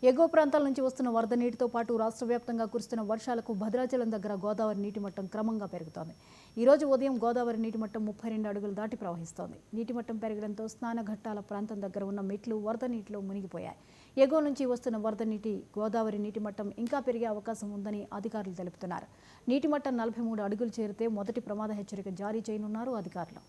ఎగువ ప్రాంతాల నుంచి వస్తున్న వరద నీటితో పాటు రాష్ట్ర వ్యాప్తంగా కురుస్తున్న వర్షాలకు భద్రాచలం దగ్గర గోదావరి నీటి మట్టం క్రమంగా పెరుగుతోంది. ఈ రోజు ఉదయం గోదావరి నీటి మట్టం 32 అడుగులు దాటి ప్రవహిస్తోంది. నీటి మట్టం పెరగడంతో స్నాన ఘట్టాల ప్రాంతం దగ్గర ఉన్న మెట్లు వరద నీటిలో మునిగిపోయాయి. ఎగువ నుంచి వస్తున్న వరద నీటి గోదావరి నీటి మట్టం ఇంకా పెరిగే అవకాశం ఉందని అధికారులు తెలుపుతున్నారు. నీటి మట్టం 43 అడుగులు చేరితే మొదటి ప్రమాద హెచ్చరిక జారీ చేయనున్నారు అధికారులు.